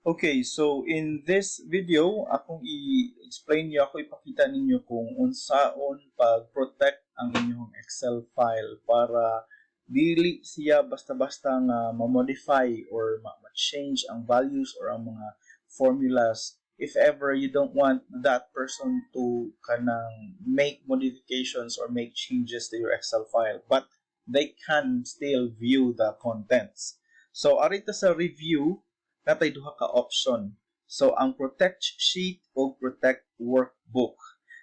Okay, so in this video, akong i-explain niyo ako, ipakita ninyo kung unsaon pag-protect ang inyong Excel file para dili siya basta-basta nga ma-modify or ma-change ang values or ang mga formulas if ever you don't want that person to kanang make modifications or make changes to your Excel file, but they can still view the contents. So, arita sa review, natay duha ka option. So, ang protect sheet o protect workbook.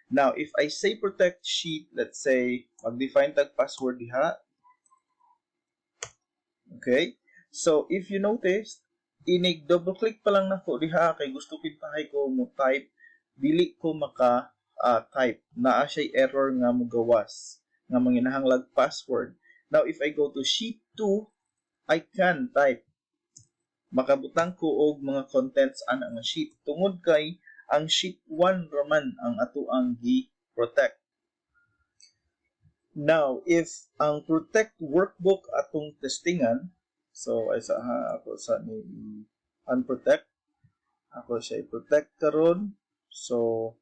Now, if I say protect sheet, let's say, mag-define tag password diha. Okay? So, if you notice, inig double click pa lang nako diha kay gusto pintahay ko mo type, dili ko maka type. Naa siya error nga mo gawas nga manginahanglag password. Now, if I go to sheet 2, I can type. Makabutang ko og mga contents ana nga sheet tungod kay ang sheet 1 raman ang ato ang gi-protect. Now, if ang protect workbook atong testingan, so ay sa ako sa ni unprotect, ako siya i-protect karon. So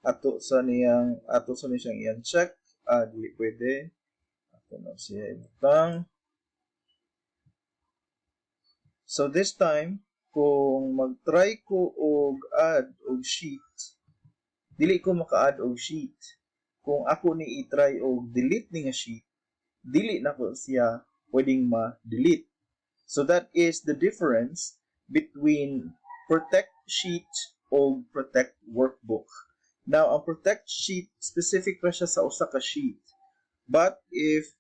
ato sa niyang i-check, dili pwede. Ato na siya ibutang. So this time, kung mag-try ko og add og sheet, dili ko maka-add og sheet. Kung ako ni i-try og delete ni nga sheet, dili na ko siya pwedeng ma-delete. So that is the difference between protect sheet o protect workbook. Now, ang protect sheet, specific pa siya sa usa ka sheet. But if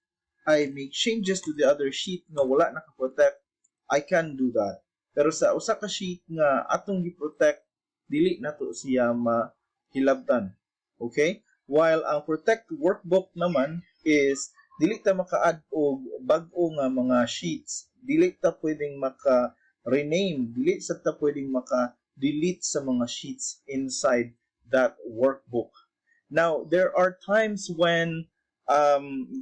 I make changes to the other sheet nga wala naka-protect, I can do that. Pero sa usa ka sheet nga atong gi-protect, dili nato siya mahilabtan. Okay? While ang protect workbook naman is dili ta maka-add og bag-o nga mga sheets. Dili ta pwedeng maka-rename, dili sa ta pwedeng maka-delete sa mga sheets inside that workbook. Now, there are times when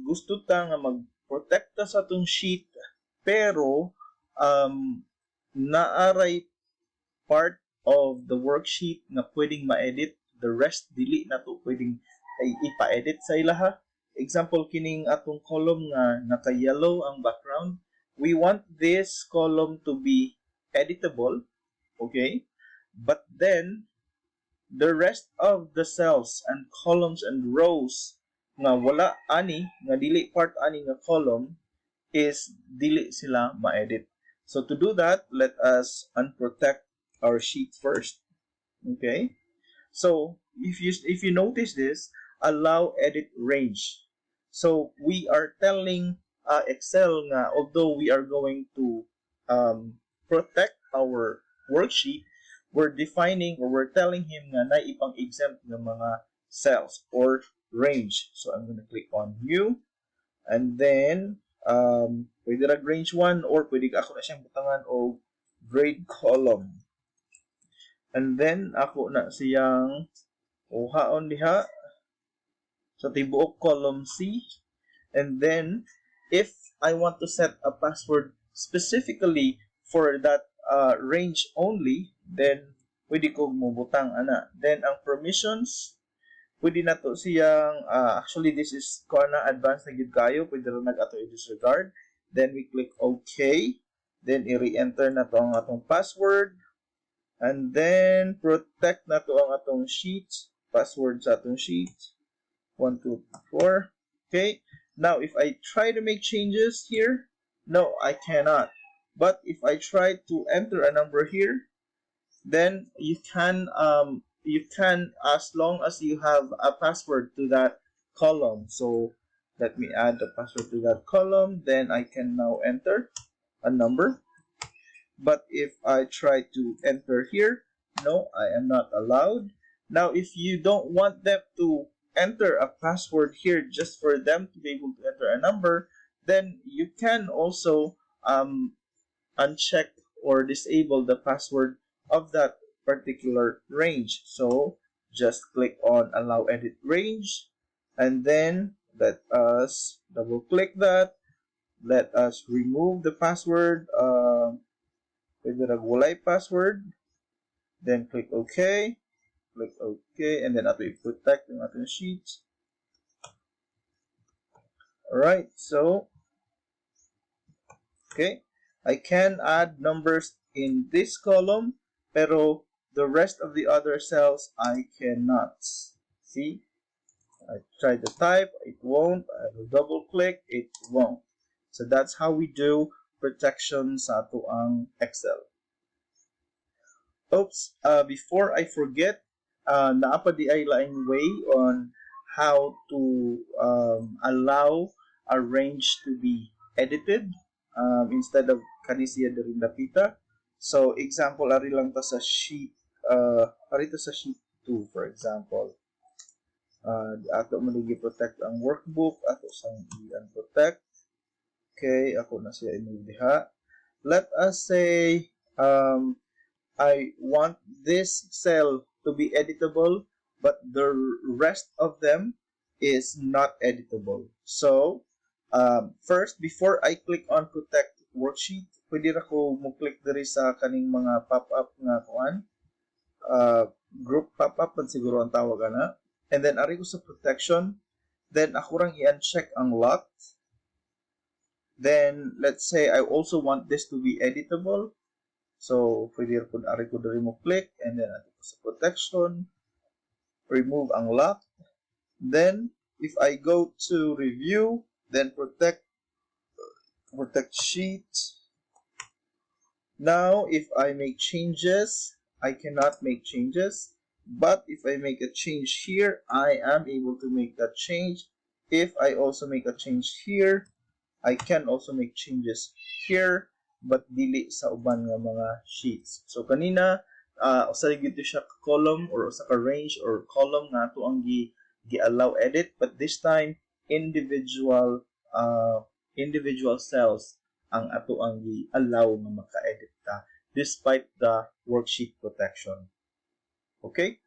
gusto ta nga mag-protect ta sa atong sheet pero naaray part of the worksheet na pwedeng ma-edit, the rest dili na to pwedeng ipa-edit sa ilaha. Example, kining atong column nga naka-yellow ang background. We want this column to be editable, okay? But then, the rest of the cells and columns and rows nga wala ani, nga dili part ani nga column, is dili sila ma-edit. So to do that, let us unprotect our sheet first. Okay? So if you notice this, allow edit range. So we are telling Excel nga although we are going to protect our worksheet, we're defining or we're telling him nga na ipang exempt ng mga cells or range. So I'm going to click on new and then pwede ra range 1 or pwede ako na siyang butangan o grade column. And then ako na siyang uhaon diha sa tibuok column C. And then if I want to set a password specifically for that range only, then pwede ko mubutang ana. Then ang permissions, pwede na to siyang, actually this is na advanced na gid kayo, pwede rin nag-ato i-disregard. Then we click OK. Then i-re-enter na to ang atong password. And then protect na to ang atong sheet. Password sa atong sheet. 1, 2, 4. Okay. Now if I try to make changes here, no, I cannot. But if I try to enter a number here, then you can as long as you have a password to that column. So let me add the password to that column, then I can now enter a number. But if I try to enter here, no, I am not allowed. Now if you don't want them to enter a password here just for them to be able to enter a number, then you can also uncheck or disable the password of that particular range. So just click on allow edit range and then let us double click that. Let us remove the password pwede ra walay password, then click OK, and then ato i-protect yung ating sheets. Alright, so, okay, I can add numbers in this column, pero the rest of the other cells I cannot. See? I try to type, it won't. I will double click, it won't. So that's how we do protection sa ato ang Excel. Oops, before I forget, naapa di ay laing way on how to allow a range to be edited instead of kanisiya rin napita. So example, ari lang ta sa sheet, ari to sa sheet 2 for example. Ato maligi protect ang workbook, ato sang i-unprotect. Okay, ako na siya i-move diha. Let us say I want this cell to be editable, but the rest of them is not editable. So, first, before I click on protect worksheet, pwede ra ko mo-click diri sa kaning mga pop-up nga kuan. Group pop-up man siguro ang tawag ana. And then, ari ko sa protection. Then, ako rang i-uncheck ang locked. Then, let's say I also want this to be editable. So, pwede po ari ko diri mo click and then ato sa protection, remove ang lock. Then, if I go to review, then protect sheet. Now, if I make changes, I cannot make changes. But if I make a change here, I am able to make that change. If I also make a change here, I can also make changes here, but dili sa uban nga mga sheets. So kanina, usa gito siya column or usa ka range or column nga ato ang gi-allow edit, but this time individual cells ang ato ang gi-allow nga maka-edit ta despite the worksheet protection. Okay?